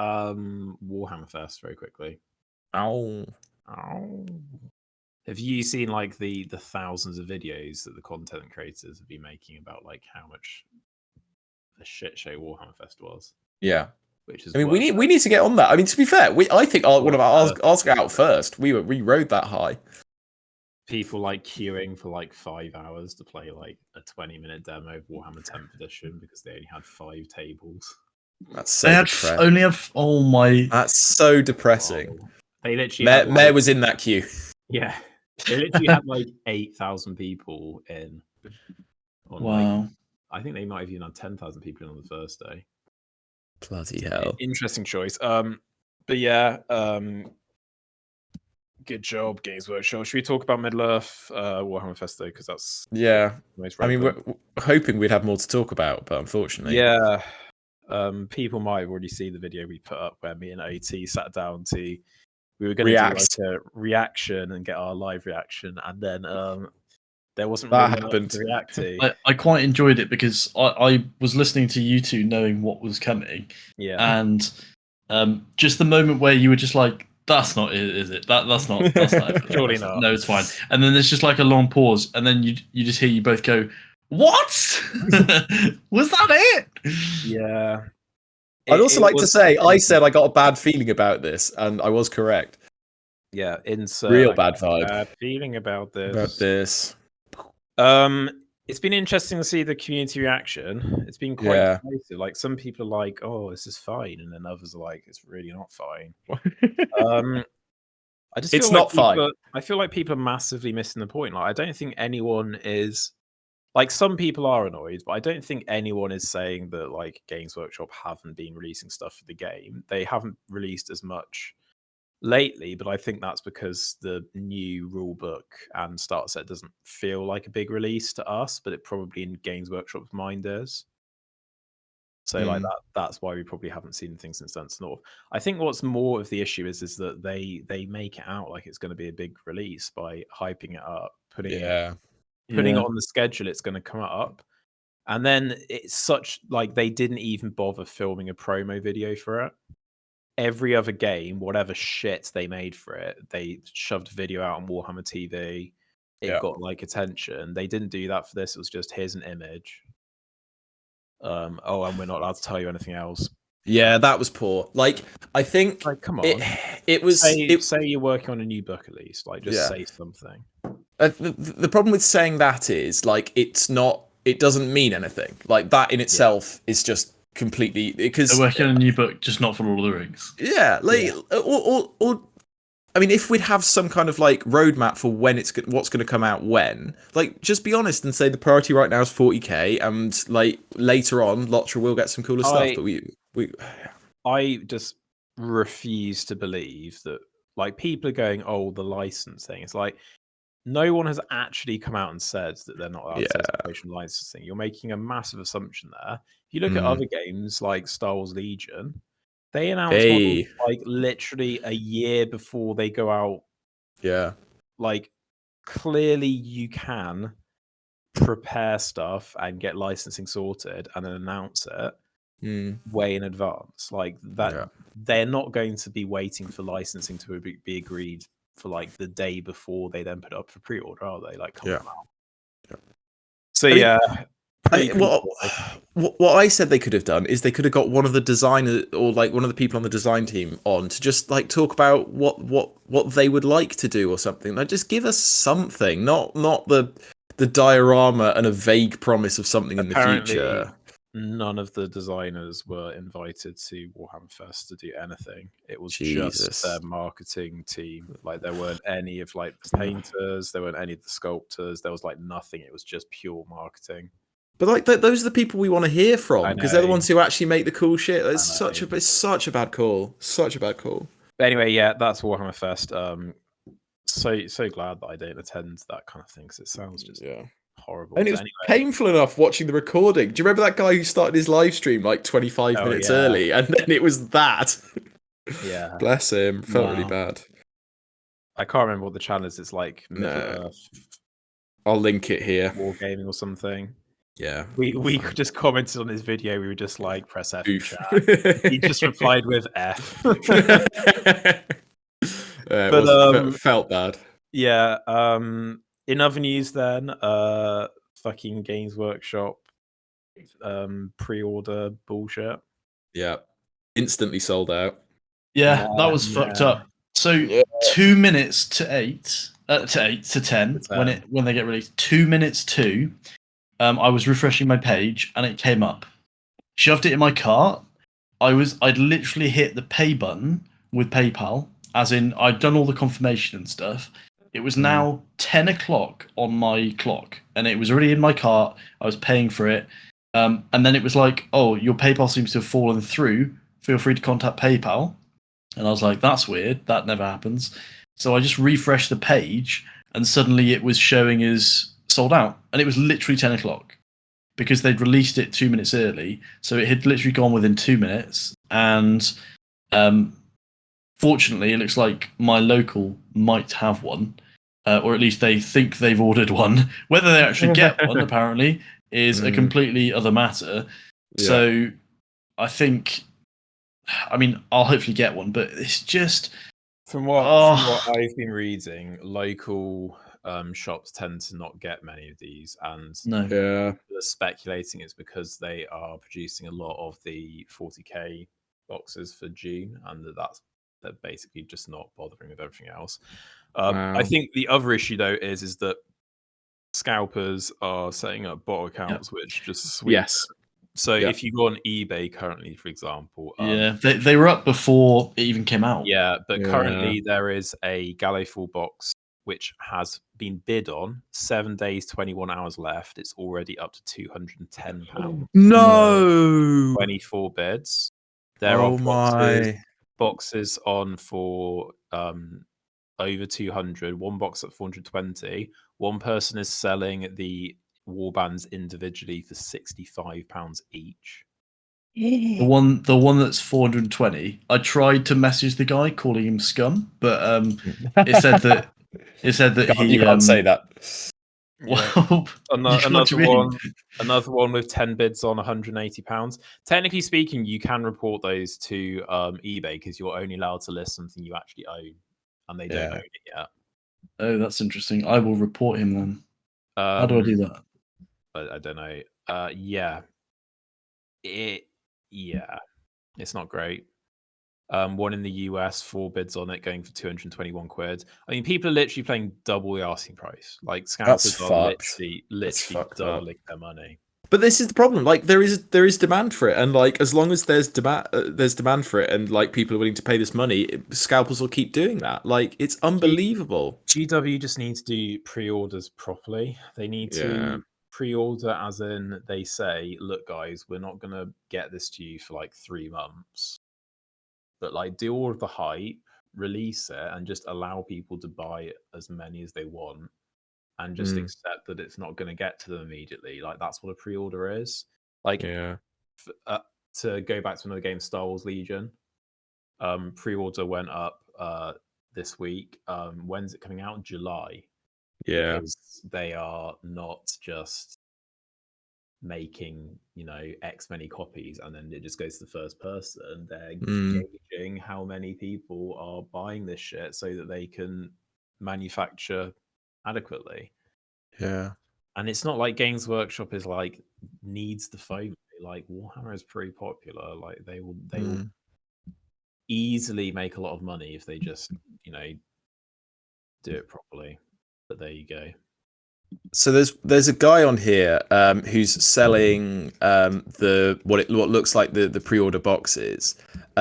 Warhammer first very quickly? Oh. Have you seen like the thousands of videos that the content creators have been making about like how much a shit show Warhammer Fest was? Yeah. Which is we need to get on that. I mean, to be fair, I think one of ours got out first. We rode that high. People like queuing for like 5 hours to play like a 20-minute demo of Warhammer 10th edition because they only had 5 tables. That's so depressing. That's so depressing. Oh. They literally Mayor was in that queue. Yeah. They literally had like 8,000 people in. Wow. I think they might have even had 10,000 people in on the first day. Bloody hell. Interesting choice. Good job, Games Workshop. Should we talk about Middle-earth Warhammer Fest though? Because that's most relevant. I mean, we're hoping we'd have more to talk about, but unfortunately, people might have already seen the video we put up where me and OT sat down we were going to do like a reaction and get our live reaction, and then there wasn't really enough to react to. I quite enjoyed it because I was listening to you two knowing what was coming, and Just the moment where you were just like, "That's not it, is it? That's not it. Surely not. No, it's fine." And then there's just like a long pause, and then you just hear you both go, "What? Was that it?" Yeah. I'd also like to say, I said I got a bad feeling about this, and I was correct. Yeah, insert Real bad vibe bad feeling about this. about this. It's been interesting to see the community reaction. It's been quite divisive. Like some people are like, "Oh, this is fine," and then others are like, "It's really not fine." I just It's feel like not fine. I feel like people are massively missing the point. Like, I don't think anyone is like some people are annoyed, but I don't think anyone is saying that like Games Workshop haven't been releasing stuff for the game. They haven't released as much lately, but I think that's because the new rule book and starter set doesn't feel like a big release to us, but it probably in Games Workshop's mind is. So like that's why we probably haven't seen things since Dance North. I think what's more of the issue is that they make it out like it's going to be a big release by hyping it up, putting it on the schedule. It's going to come up, and then it's such like they didn't even bother filming a promo video for it. Every other game, whatever shit they made for it, they shoved a video out on Warhammer TV. It got like attention. They didn't do that for this. It was just here's an image. And we're not allowed to tell you anything else. Yeah, that was poor. Like, I think, like, come on, it was. Say you're working on a new book at least. Like, just say something. The problem with saying that is like it's not. It doesn't mean anything. Like that in itself is just completely because they're working on a new book, just not for Lord of the Rings. Yeah, like or I mean, if we'd have some kind of like roadmap for when what's going to come out when, like, just be honest and say the priority right now is 40k, and like later on, Lotra will get some cooler stuff. But I just refuse to believe that. Like, people are going, "Oh, the licensing." It's like no one has actually come out and said that they're not allowed to say promotion licensing. You're making a massive assumption there. If you look at other games like Star Wars Legion. They announce models like literally a year before they go out. Yeah. Like, clearly you can prepare stuff and get licensing sorted and then announce it way in advance. Like that, they're not going to be waiting for licensing to be agreed for like the day before they then put it up for pre-order, are they? Like, come on now. So what I said they could have done is they could have got one of the designers or like one of the people on the design team on to just like talk about what they would like to do or something. Like, just give us something, not the diorama and a vague promise of something in the future. None of the designers were invited to Warhammer Fest to do anything. It was just their marketing team. Like, there weren't any of like the painters, there weren't any of the sculptors, there was like nothing. It was just pure marketing. But like those are the people we want to hear from, because they're the ones who actually make the cool shit. It's such a bad call. Such a bad call. But anyway, yeah, that's Warhammer Fest. So glad that I didn't attend that kind of thing, because it sounds just horrible. And it was painful enough watching the recording. Do you remember that guy who started his live stream like 25 minutes early, and then it was that? Yeah. Bless him. Felt really bad. I can't remember what the channel is. It's like I'll link it here. Wargaming or something. Yeah. We just commented on his video. We were just like, press F in chat. He just replied with F. Felt bad. Yeah. In other news then, fucking Games Workshop pre-order bullshit. Yeah. Instantly sold out. Yeah, that was fucked up. So 2 minutes to 10 when they get released. 2 minutes to I was refreshing my page and it came up. Shoved it in my cart. I'd literally hit the pay button with PayPal, as in I'd done all the confirmation and stuff. It was now 10 o'clock on my clock, and it was already in my cart. I was paying for it. And then it was like, "Oh, your PayPal seems to have fallen through. Feel free to contact PayPal." And I was like, "That's weird. That never happens." So I just refreshed the page, and suddenly it was showing as sold out. And it was literally 10 o'clock because they'd released it 2 minutes early. So it had literally gone within 2 minutes. And fortunately, it looks like my local might have one, or at least they think they've ordered one. Whether they actually get one, apparently, is a completely other matter. Yeah. So I think I mean, I'll hopefully get one, but it's just From what Oh. I've been reading, local shops tend to not get many of these, and no. Yeah. they're speculating it's because they are producing a lot of the 40k boxes for June, and they're basically just not bothering with everything else. I Wow. think the other issue though is that scalpers are setting up bot accounts which just sweep. Yes. So Yep. if you go on eBay currently, for example, Yeah, they were up before it even came out. yeah, but Yeah. currently there is a Gallowfall box which has been bid on. 7 days, 21 hours left. It's already up to £210. No. 24 bids. There Oh are my. boxes on for over 200. One box at 420. One person is selling the warbands individually for £65 each. The one that's 420. I tried to message the guy calling him scum, but it said that You can't say that. Well, Another one with 10 bids on £180. Technically speaking, you can report those to eBay because you're only allowed to list something you actually own, and they don't own it yet. Oh, that's interesting. I will report him then. How do I do that? I don't know. Yeah, it's not great. One in the US, 4 bids on it, going for 221 quid. I mean, people are literally playing double the asking price. Like scalpers are literally doubling their money. But this is the problem. Like there is demand for it, and like as long as there's demand for it, and like people are willing to pay this money, scalpers will keep doing that. Like it's unbelievable. GW just needs to do pre-orders properly. They need to pre-order, as in they say, "Look, guys, we're not gonna get this to you for like 3 months, but like do all of the hype, release it, and just allow people to buy as many as they want." And just accept that it's not going to get to them immediately. Like that's what a pre-order is. Like, to go back to another game, Star Wars Legion, pre-order went up this week. When's it coming out? July. Yeah. Because they are not just making, X many copies and then it just goes to the first person. They're gauging how many people are buying this shit so that they can manufacture adequately. Yeah. And it's not like Games Workshop is like needs the foam. Like Warhammer is pretty popular. Like they will easily make a lot of money if they just, do it properly. But there you go. So there's a guy on here who's selling what looks like the pre-order boxes.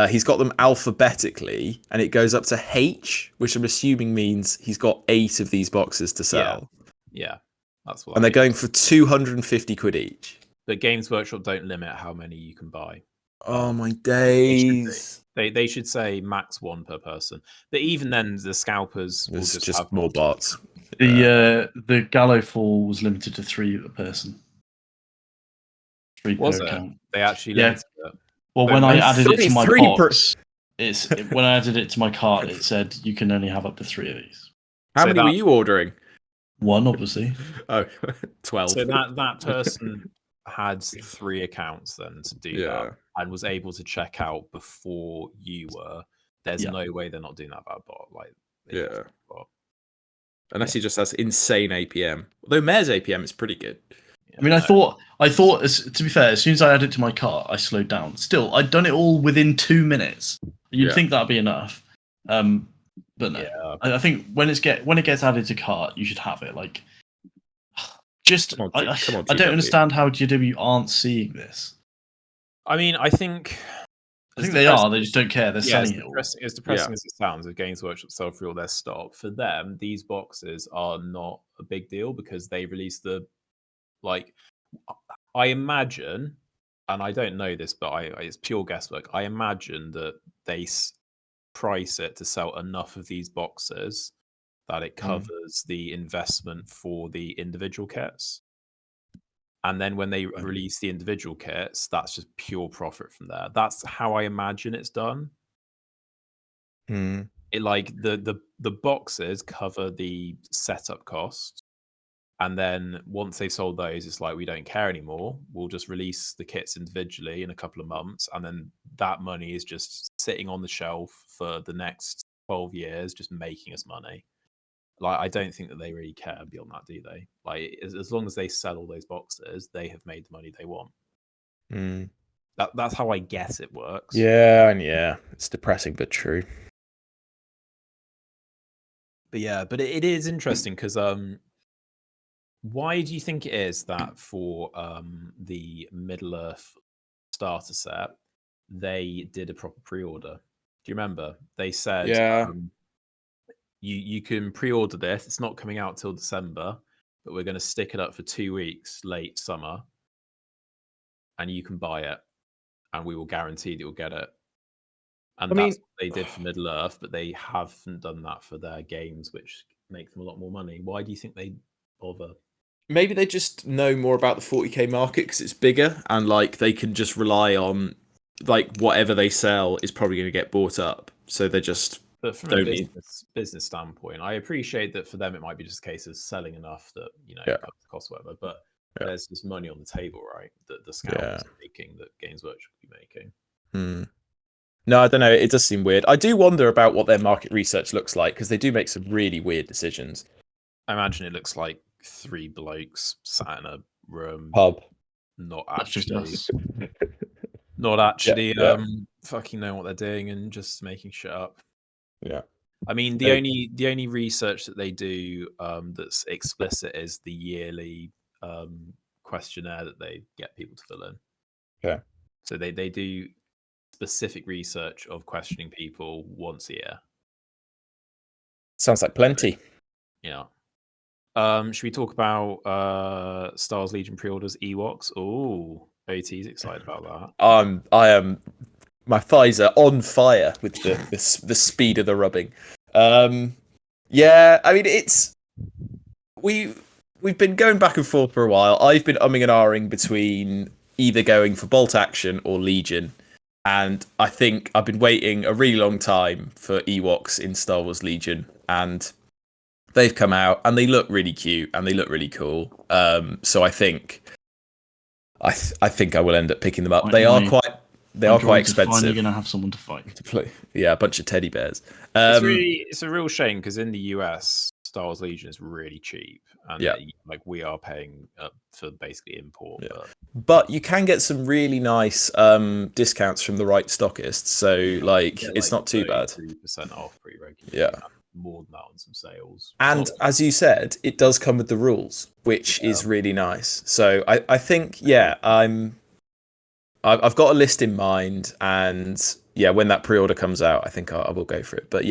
He's got them alphabetically, and it goes up to H, which I'm assuming means he's got 8 of these boxes to sell. Yeah, that's what. And they're going for 250 quid each. But Games Workshop don't limit how many you can buy. Oh my days! They should say max 1 per person. But even then, the scalpers will just have more bots. The Gallowfall was limited to 3 a person. 3 per account. They actually limited it. Well, when I added it to my box, when I added it to my cart, it said you can only have up to 3 of these. How many were you ordering? 1, obviously. Oh, 12. So that person had 3 accounts then to do that, and was able to check out before you were. There's no way they're not doing that about bot. Like, unless he just has insane APM. Although Mayor's APM is pretty good. I mean, I thought, to be fair, as soon as I added it to my cart, I slowed down. Still, I'd done it all within 2 minutes. You'd think that'd be enough. But no. I think when it gets added to cart, you should have it. Like, I don't understand how GW aren't seeing this. I mean, I think they are. They just don't care. They're selling it all. As depressing as it sounds, if Games Workshop sell through all their stock, for them, these boxes are not a big deal because they release I imagine, and I don't know this, but it's pure guesswork. I imagine that they price it to sell enough of these boxes that it covers the investment for the individual kits. And then when they release the individual kits, that's just pure profit from there. That's how I imagine it's done. It the boxes cover the setup cost, And then once they've sold those, it's like, we don't care anymore. We'll just release the kits individually in a couple of months. And then that money is just sitting on the shelf for the next 12 years, just making us money. Like, I don't think that they really care beyond that, do they? Like, as long as they sell all those boxes, they have made the money they want. Mm. That's how I guess it works. Yeah, and yeah, it's depressing but true. But yeah, but it is interesting because why do you think it is that for the Middle Earth starter set, they did a proper pre-order? Do you remember? They said, Yeah. You can pre-order this. It's not coming out till December, but we're going to stick it up for 2 weeks late summer, and you can buy it, and we will guarantee that you'll get it. And that's what they did for Middle Earth, but they haven't done that for their games, which make them a lot more money. Why do you think they bother? Maybe they just know more about the 40k market because it's bigger, and like they can just rely on like whatever they sell is probably going to get bought up. So they just But from don't a business standpoint, I appreciate that for them it might be just a case of selling enough that Yeah. covers the cost, whatever. But Yeah. there's this money on the table, right? That the scouts are making, that Games Workshop will be making. No, I don't know. It does seem weird. I do wonder about what their market research looks like because they do make some really weird decisions. I imagine it looks like 3 blokes sat in a room, Pub. not That's just actually, us. not actually Yeah. fucking know what they're doing and just making shit up. Yeah. I mean, the only research that they do that's explicit is the yearly questionnaire that they get people to fill in. Okay. So they do specific research of questioning people once a year. Sounds like plenty. Yeah. Should we talk about Star Wars Legion pre-orders, Ewoks? Oh, OT's excited about that. I am. My thighs are on fire with the speed of the rubbing. Yeah, I mean we've been going back and forth for a while. I've been umming and ahhing between either going for Bolt Action or Legion, and I think I've been waiting a really long time for Ewoks in Star Wars Legion, and they've come out and they look really cute and they look really cool. So I think I think I will end up picking them up. They are quite expensive. Finally going to have someone to fight. To play. Yeah, a bunch of teddy bears. It's a real shame because in the US, Star Wars Legion is really cheap, and like we are paying for basically import. Yeah. But you can get some really nice discounts from the right stockists, so it's not too bad. 3% off pretty regularly. Yeah, more than that on some sales. And as you said, it does come with the rules, which is really nice. So I think I've got a list in mind, and when that pre-order comes out, I think I will go for it. But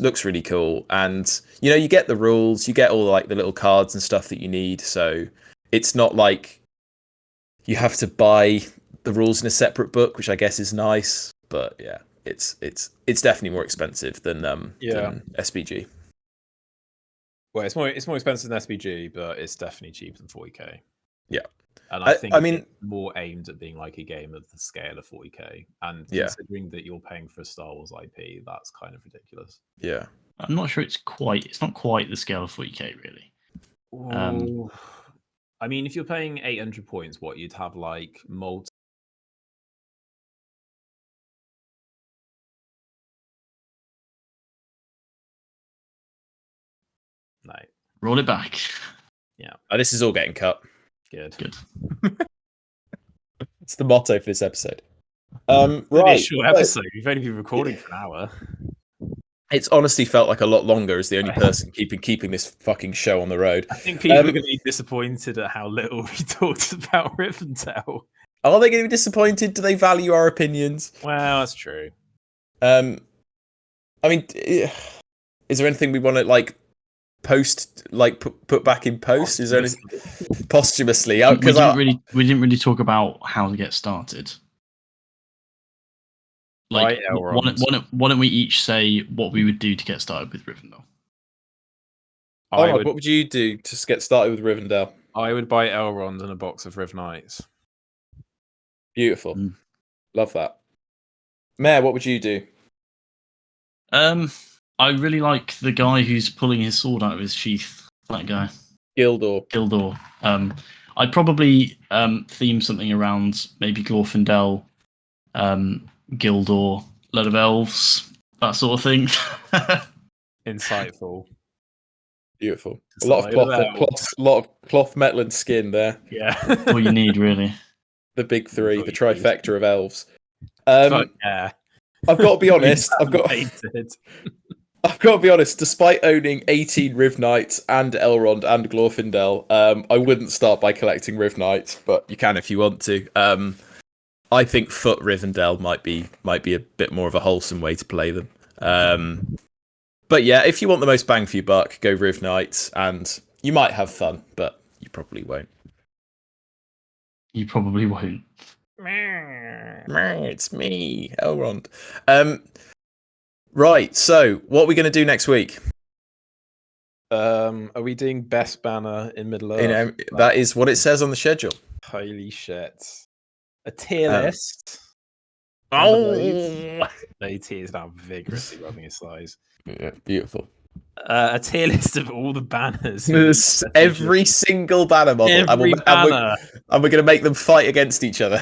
looks really cool, and you get the rules, you get all like the little cards and stuff that you need. So it's not like you have to buy the rules in a separate book, which I guess is nice. But it's definitely more expensive than SBG. Well, it's more expensive than SBG, but it's definitely cheaper than 40k. Yeah. And I think it's more aimed at being like a game of the scale of 40k. And considering that you're paying for a Star Wars IP, that's kind of ridiculous. Yeah. I'm not sure it's not quite the scale of 40k, really. I mean, if you're paying 800 points, you'd have like multi. No. Roll it back. Yeah. Oh, this is all getting cut. Good. It's the motto for this episode. Right. Right. Short episode. We've only been recording for an hour. It's honestly felt like a lot longer as the only person keeping this fucking show on the road. I think people are going to be disappointed at how little we talked about Rivendell. Are they going to be disappointed? Do they value our opinions? Well, that's true. I mean, is there anything we want to post, put back in post? Is there anything posthumously? We didn't really talk about how to get started. Why don't we each say what we would do to get started with Rivendell? What would you do to get started with Rivendell? I would buy Elrond and a box of Riv Knights. Beautiful. Love that. Mayor, what would you do? I really like the guy who's pulling his sword out of his sheath. That guy. Gildor. I'd probably theme something around maybe Glorfindel, Gildor, load of elves, that sort of thing. Insightful. Beautiful. Just A lot of load cloth, elves. lot of cloth, metal, and skin there. Yeah. All you need, really. The big three, the That's all you need. trifecta of elves. Fuck yeah. I've got to be honest. I've got to be honest. Despite owning 18 Riv Knights and Elrond and Glorfindel, I wouldn't start by collecting Riv Knights, but you can if you want to. I think Foot Rivendell might be a bit more of a wholesome way to play them. But yeah, if you want the most bang for your buck, go Riv Knights, and you might have fun, but you probably won't. You probably won't. It's me, Elrond. Right, so what are we going to do next week? Are we doing best banner in Middle Earth? That is what it says on the schedule. Holy shit. A tier Um, list. Oh, AT is now vigorously rubbing his thighs. yeah, beautiful. A tier list of all the banners. There's every single banner model. Every banner. And we're going to make them fight against each other.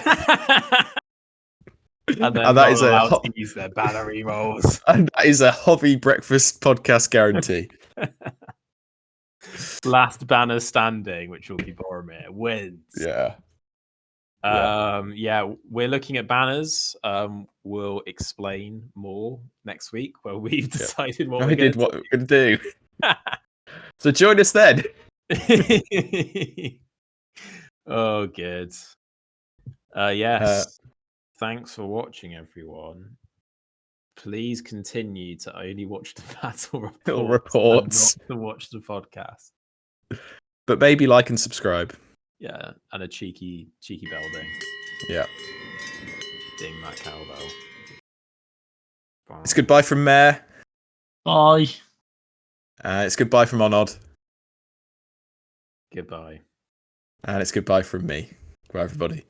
And then And that is allowed to use their banner emos. And that is a hobby breakfast podcast guarantee. Last banner standing, which will be Boromir, wins. Yeah. Yeah, we're looking at banners. We'll explain more next week where we've decided what we're going to do. So join us then. Oh, good. Yes. Thanks for watching, everyone. Please continue to only watch the battle reports. And not to watch the podcast. But maybe like and subscribe. Yeah, and a cheeky bell ding. Yeah. Ding that cowbell. Bye. It's goodbye from Mare. Bye. It's goodbye from Onod. Goodbye. And it's goodbye from me. Goodbye, everybody.